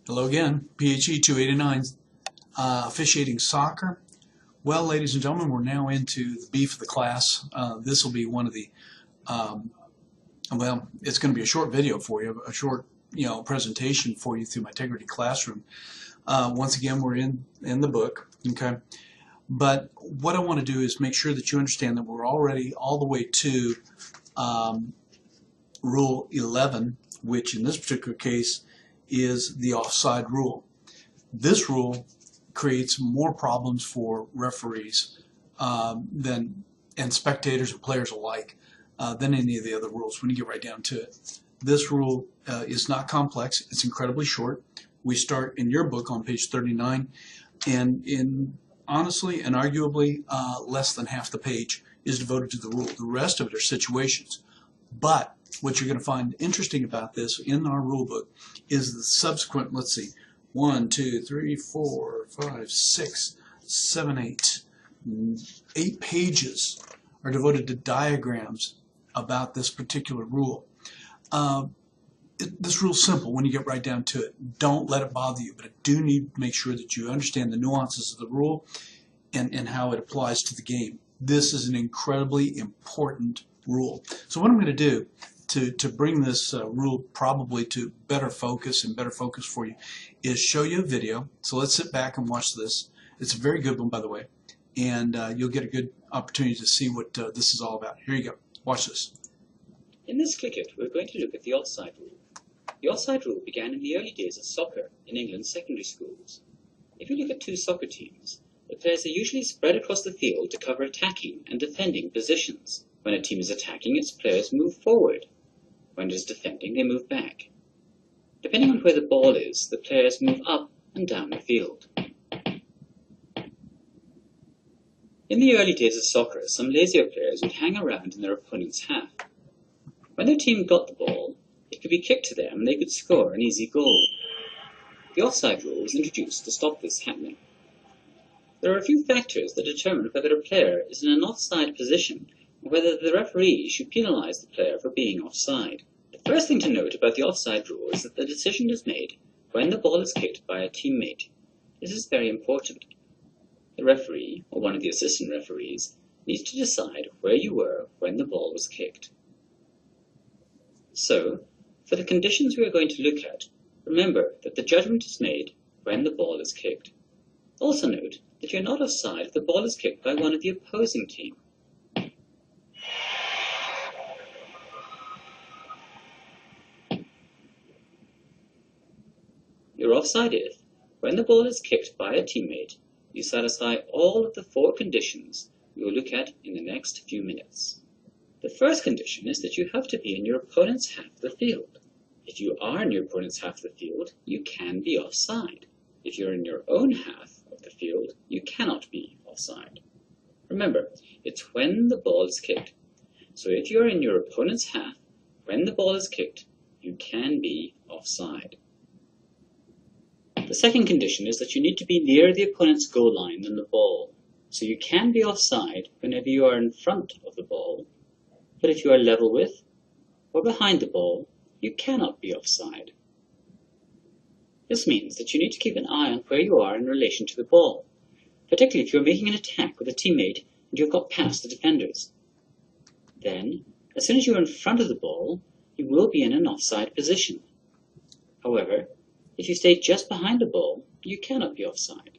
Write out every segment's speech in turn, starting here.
Hello again, PHE 289, officiating soccer. Well, ladies and gentlemen, we're now into the beef of the class. This will be one of the, well, it's going to be a short video for you, a short, presentation for you through my Integrity Classroom. Once again, we're in the book, okay? But what I want to do is make sure that you understand that we're already all the way to Rule 11, which in this particular case is the offside rule. This rule creates more problems for referees and spectators and players alike than any of the other rules when you get right down to it. This rule is not complex. It's incredibly short. We start in your book on page 39, and honestly and arguably less than half the page is devoted to the rule. The rest of it are situations. But what you're going to find interesting about this in our rule book is the subsequent, let's see, 1, 2, 3, 4, 5, 6, 7, 8 pages are devoted to diagrams about this particular rule. This rule's simple when you get right down to it. Don't let it bother you, but I do need to make sure that you understand the nuances of the rule and how it applies to the game. This is an incredibly important rule. So what I'm going to do to bring this rule probably to better focus for you is show you a video. So let's sit back and watch this. It's a very good one, by the way, and you'll get a good opportunity to see what this is all about. Here you go. Watch this. In this clicket, we're going to look at the offside rule. The offside rule began in the early days of soccer in England's secondary schools. If you look at two soccer teams, the players are usually spread across the field to cover attacking and defending positions. When a team is attacking, its players move forward. When it is defending, they move back. Depending on where the ball is, the players move up and down the field. In the early days of soccer, some lazier players would hang around in their opponent's half. When their team got the ball, it could be kicked to them and they could score an easy goal. The offside rule was introduced to stop this happening. There are a few factors that determine whether a player is in an offside position and whether the referee should penalise the player for being offside. The first thing to note about the offside rule is that the decision is made when the ball is kicked by a teammate. This is very important. The referee, or one of the assistant referees, needs to decide where you were when the ball was kicked. So, for the conditions we are going to look at, remember that the judgment is made when the ball is kicked. Also note that you're not offside if the ball is kicked by one of the opposing team. You're offside if, when the ball is kicked by a teammate, you satisfy all of the 4 conditions we will look at in the next few minutes. The first condition is that you have to be in your opponent's half of the field. If you are in your opponent's half of the field, you can be offside. If you're in your own half of the field, you cannot be offside. Remember, it's when the ball is kicked. So if you're in your opponent's half, when the ball is kicked, you can be offside. The second condition is that you need to be nearer the opponent's goal line than the ball. So you can be offside whenever you are in front of the ball, but if you are level with or behind the ball, you cannot be offside. This means that you need to keep an eye on where you are in relation to the ball, particularly if you're making an attack with a teammate and you've got past the defenders. Then, as soon as you're in front of the ball, you will be in an offside position. However, if you stay just behind the ball, you cannot be offside.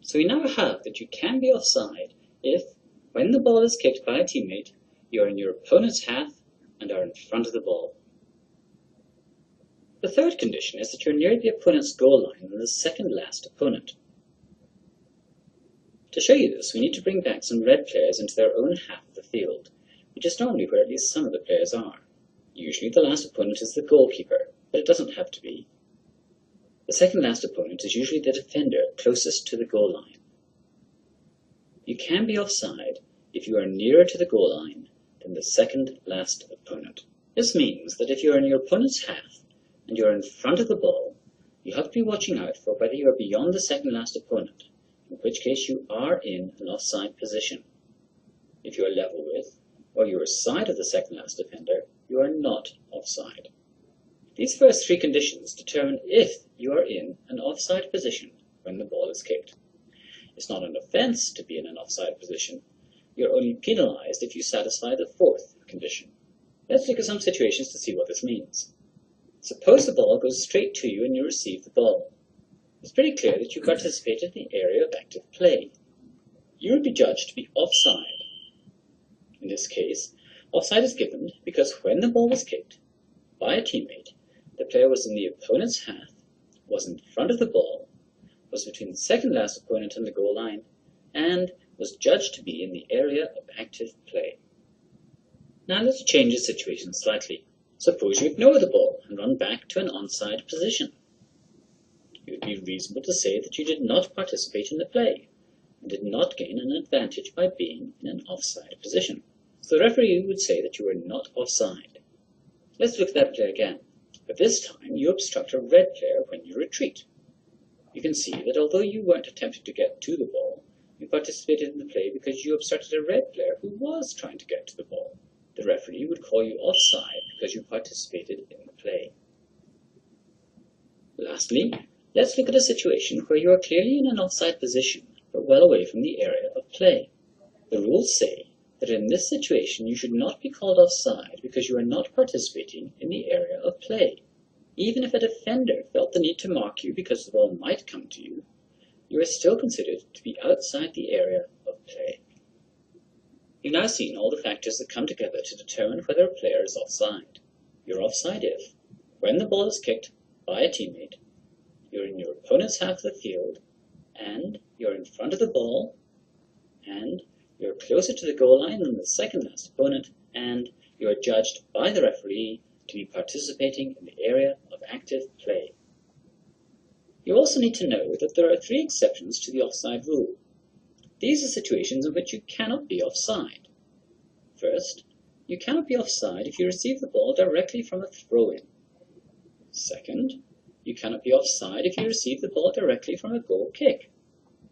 So we now have that you can be offside if, when the ball is kicked by a teammate, you are in your opponent's half and are in front of the ball. The third condition is that you're near the opponent's goal line than the second last opponent. To show you this, we need to bring back some red players into their own half of the field, which is normally where at least some of the players are. Usually the last opponent is the goalkeeper, but it doesn't have to be. The second last opponent is usually the defender closest to the goal line. You can be offside if you are nearer to the goal line than the second last opponent. This means that if you are in your opponent's half and you are in front of the ball, you have to be watching out for whether you are beyond the second last opponent, in which case you are in an offside position. If you are level with or you are side of the second last defender, you are not offside. These first three conditions determine if you are in an offside position when the ball is kicked. It's not an offense to be in an offside position. You're only penalized if you satisfy the fourth condition. Let's look at some situations to see what this means. Suppose the ball goes straight to you and you receive the ball. It's pretty clear that you participated in the area of active play. You would be judged to be offside. In this case, offside is given because when the ball was kicked by a teammate, the player was in the opponent's half, was in front of the ball, was between the second last opponent and the goal line, and was judged to be in the area of active play. Now let's change the situation slightly. Suppose you ignore the ball and run back to an onside position. It would be reasonable to say that you did not participate in the play and did not gain an advantage by being in an offside position. So the referee would say that you were not offside. Let's look at that play again. But this time you obstruct a red player when you retreat. You can see that although you weren't attempting to get to the ball, you participated in the play because you obstructed a red player who was trying to get to the ball. The referee would call you offside because you participated in the play. Lastly, let's look at a situation where you are clearly in an offside position, but well away from the area of play. The rules say that in this situation you should not be called offside because you are not participating in the area of play. Even if a defender felt the need to mark you because the ball might come to you, you are still considered to be outside the area of play. You've now seen all the factors that come together to determine whether a player is offside. You're offside if, when the ball is kicked by a teammate, you're in your opponent's half of the field, and you're in front of the ball, and you're closer to the goal line than the second last opponent, and you are judged by the referee to be participating in the area of active play. You also need to know that there are three exceptions to the offside rule. These are situations in which you cannot be offside. First, you cannot be offside if you receive the ball directly from a throw-in. Second, you cannot be offside if you receive the ball directly from a goal kick.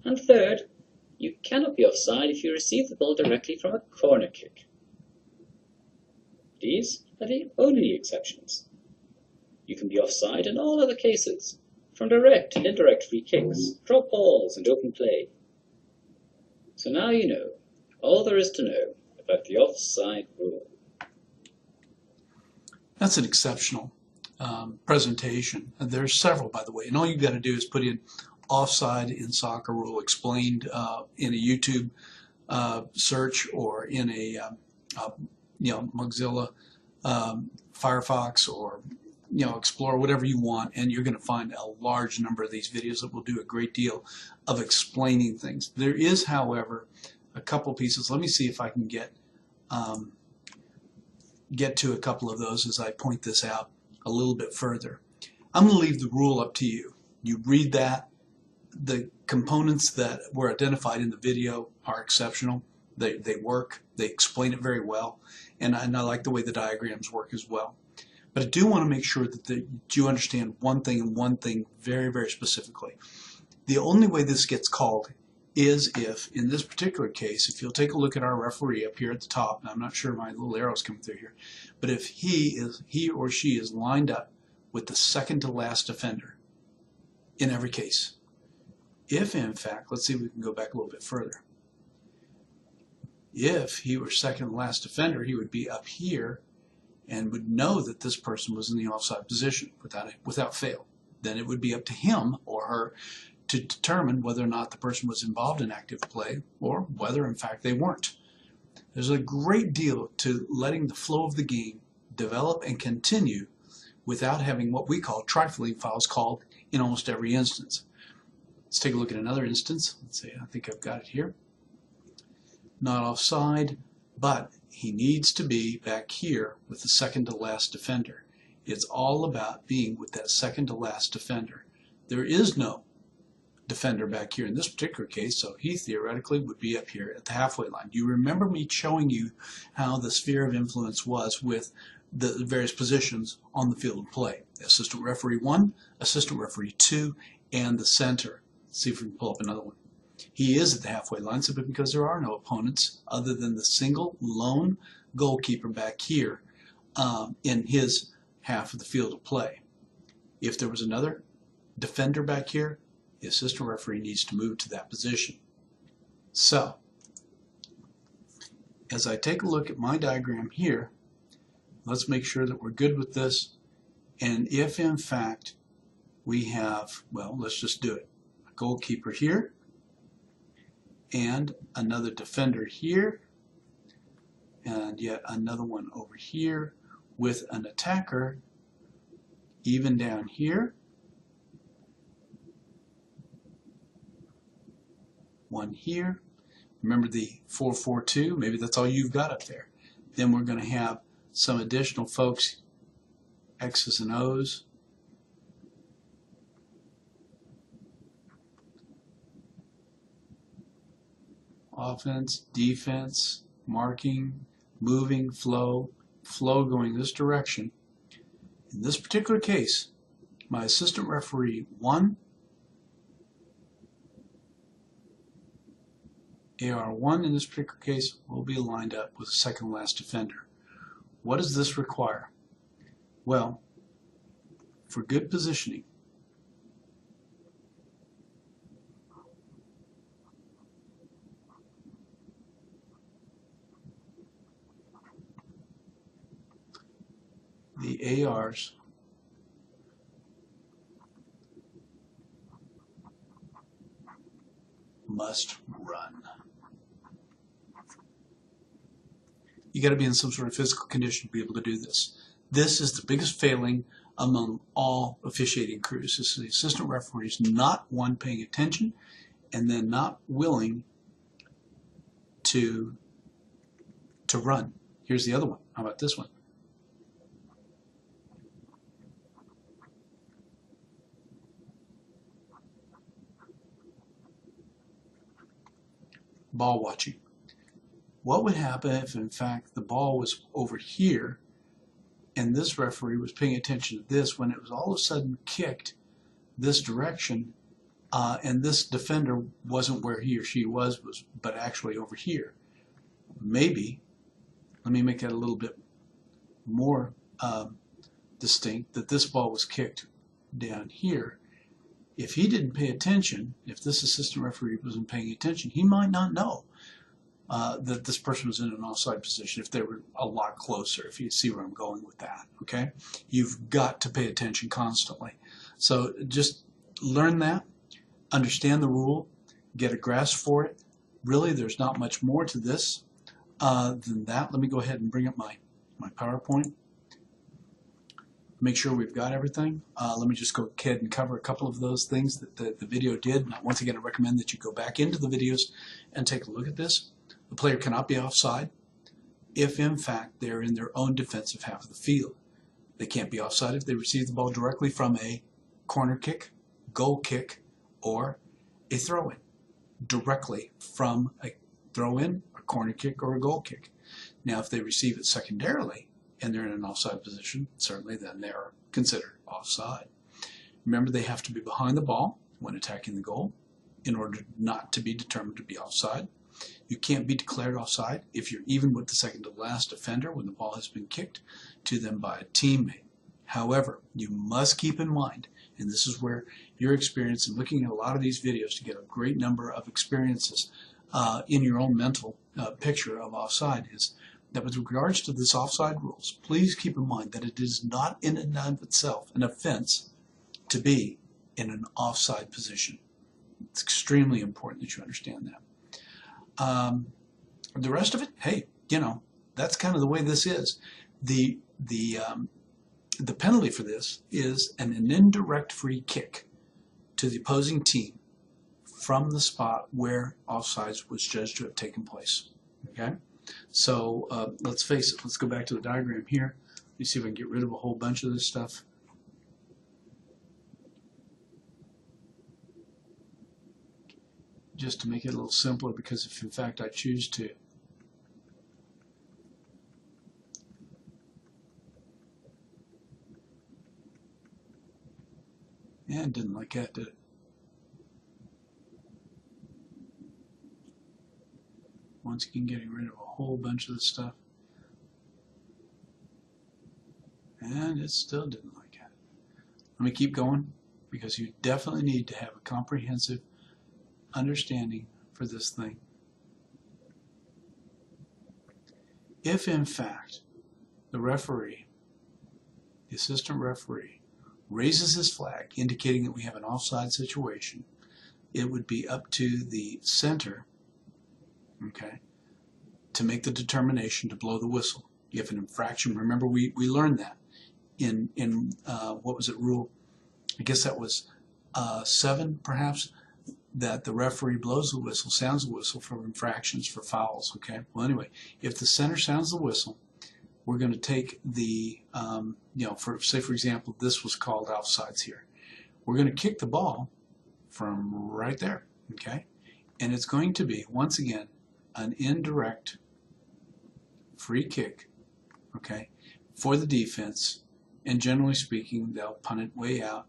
And third, you cannot be offside if you receive the ball directly from a corner kick. These are the only exceptions. You can be offside in all other cases, from direct and indirect free kicks, drop balls, and open play. So now you know all there is to know about the offside rule. That's an exceptional presentation. And there's several, by the way. And all you've got to do is put in offside in soccer rule explained in a YouTube search or in a Mozilla Firefox or Explorer, whatever you want, and you're going to find a large number of these videos that will do a great deal of explaining things. There is, however, a couple pieces. Let me see if I can get to a couple of those as I point this out a little bit further. I'm going to leave the rule up to you. You read that. The components that were identified in the video are exceptional. They work. They explain it very well, and I like the way the diagrams work as well. But I do want to make sure that you understand one thing and one thing very, very specifically. The only way this gets called is if, in this particular case, if you'll take a look at our referee up here at the top, and I'm not sure my little arrow's coming through here, but if he or she is lined up with the second to last defender in every case. If, in fact, let's see if we can go back a little bit further. If he were second to last defender, he would be up here and would know that this person was in the offside position without fail. Then it would be up to him or her to determine whether or not the person was involved in active play or whether, in fact, they weren't. There's a great deal to letting the flow of the game develop and continue without having what we call trifling fouls called in almost every instance. Let's take a look at another instance. Let's see, I think I've got it here. Not offside, but he needs to be back here with the second to last defender. It's all about being with that second to last defender. There is no defender back here in this particular case, so he theoretically would be up here at the halfway line. Do you remember me showing you how the sphere of influence was with the various positions on the field of play? Assistant referee 1, assistant referee 2, and the center. Let's see if we can pull up another one. He is at the halfway line simply because there are no opponents other than the single lone goalkeeper back here in his half of the field of play. If there was another defender back here, the assistant referee needs to move to that position. So, as I take a look at my diagram here, let's make sure that we're good with this. And if in fact we have, well, let's just do it. A goalkeeper here and another defender here and yet another one over here with an attacker even down here. One here. Remember the 4-4-2? Maybe that's all you've got up there. Then we're going to have some additional folks, X's and O's. Offense, defense, marking, moving, flow going this direction. In this particular case, my assistant referee 1, AR1 in this particular case will be lined up with the second last defender. What does this require? Well, for good positioning, the ARs must run. You got to be in some sort of physical condition to be able to do this. This is the biggest failing among all officiating crews. This is the assistant referees not one paying attention and then not willing to run. Here's the other one. How about this one? Ball watching. What would happen if in fact the ball was over here and this referee was paying attention to this when it was all of a sudden kicked this direction and this defender wasn't where he or she was but actually over here? Maybe, let me make that a little bit more distinct, that this ball was kicked down here. If he didn't pay attention, if this assistant referee wasn't paying attention, he might not know that this person was in an offside position if they were a lot closer, if you see where I'm going with that, okay? You've got to pay attention constantly. So just learn that, understand the rule, get a grasp for it. Really, there's not much more to this than that. Let me go ahead and bring up my PowerPoint. Make sure we've got everything. Let me just go ahead and cover a couple of those things that the video did. Now, once again, I recommend that you go back into the videos and take a look at this. The player cannot be offside if, in fact, they're in their own defensive half of the field. They can't be offside if they receive the ball directly from a corner kick, goal kick, or a throw-in. Directly from a throw-in, a corner kick, or a goal kick. Now, if they receive it secondarily, and they're in an offside position, certainly then they're considered offside. Remember, they have to be behind the ball when attacking the goal in order not to be determined to be offside. You can't be declared offside if you're even with the second to last defender when the ball has been kicked to them by a teammate. However, you must keep in mind, and this is where your experience in looking at a lot of these videos to get a great number of experiences in your own mental picture of offside, is that with regards to this offside rules, please keep in mind that it is not in and of itself an offense to be in an offside position. It's extremely important that you understand that. The rest of it, hey, you know, that's kind of the way this is. The penalty for this is an indirect free kick to the opposing team from the spot where offsides was judged to have taken place. Okay? So let's face it, let's go back to the diagram here. Let me see if I can get rid of a whole bunch of this stuff. Just to make it a little simpler, because if in fact I choose to it didn't like that, did it? Once again, getting rid of a whole bunch of this stuff. And it still didn't like it. Let me keep going, because you definitely need to have a comprehensive understanding for this thing. If in fact the referee, the assistant referee, raises his flag indicating that we have an offside situation, it would be up to the center, okay, to make the determination to blow the whistle. If an infraction, remember we learned that in what was it, rule, I guess that was 7 perhaps, that the referee blows the whistle, sounds the whistle for infractions, for fouls, okay? Well, anyway, if the center sounds the whistle, we're going to take the, for example, this was called offsides here. We're going to kick the ball from right there, okay? And it's going to be, once again, an indirect free kick, okay, for the defense. And generally speaking, they'll punt it way out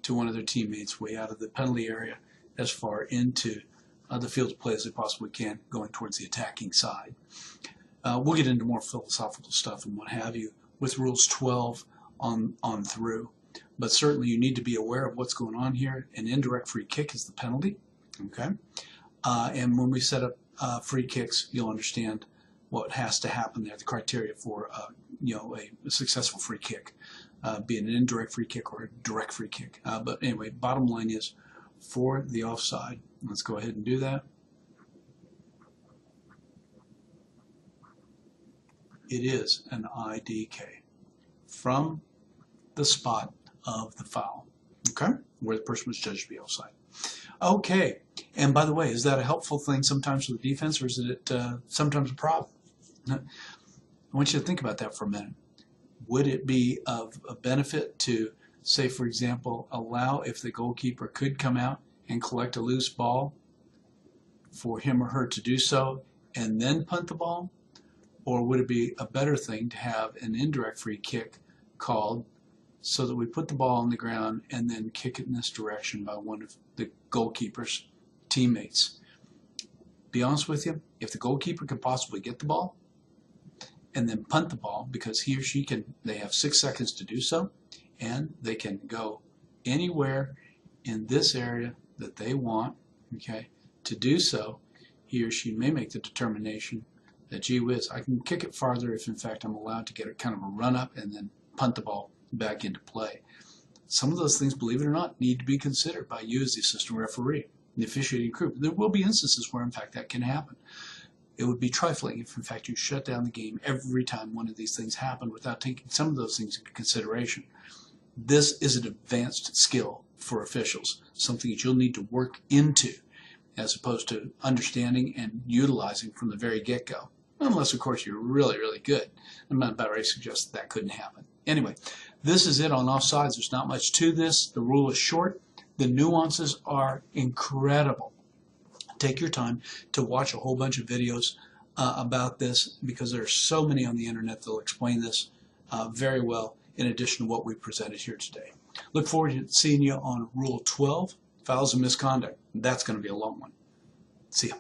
to one of their teammates, way out of the penalty area, as far into the field of play as they possibly can, going towards the attacking side. We'll get into more philosophical stuff and what have you with rules 12 on through. But certainly you need to be aware of what's going on here. An indirect free kick is the penalty, okay? And when we set up free kicks, you'll understand what has to happen there, the criteria for a successful free kick, be it an indirect free kick or a direct free kick. But anyway, bottom line is, for the offside, let's go ahead and do that. It is an IDK from the spot of the foul, okay, where the person was judged to be offside. Okay, and by the way, is that a helpful thing sometimes for the defense, or is it sometimes a problem? I want you to think about that for a minute. Would it be of a benefit to, say, for example, allow, if the goalkeeper could come out and collect a loose ball, for him or her to do so and then punt the ball? Or would it be a better thing to have an indirect free kick called so that we put the ball on the ground and then kick it in this direction by one of the goalkeeper's teammates? Be honest with you, if the goalkeeper could possibly get the ball and then punt the ball, because he or she they have 6 seconds to do so, and they can go anywhere in this area that they want, okay, to do so, he or she may make the determination that, gee whiz, I can kick it farther if in fact I'm allowed to get a kind of a run up and then punt the ball back into play. Some of those things, believe it or not, need to be considered by you as the assistant referee, the officiating crew. There will be instances where in fact that can happen. It would be trifling if in fact you shut down the game every time one of these things happened without taking some of those things into consideration. This is an advanced skill for officials, something that you'll need to work into as opposed to understanding and utilizing from the very get-go. Unless, of course, you're really, really good. I'm about ready to suggest that couldn't happen. Anyway, this is it on offsides. There's not much to this. The rule is short. The nuances are incredible. Take your time to watch a whole bunch of videos about this, because there are so many on the internet that will explain this very well, in addition to what we presented here today. Look forward to seeing you on Rule 12, Fouls and Misconduct. That's going to be a long one. See ya.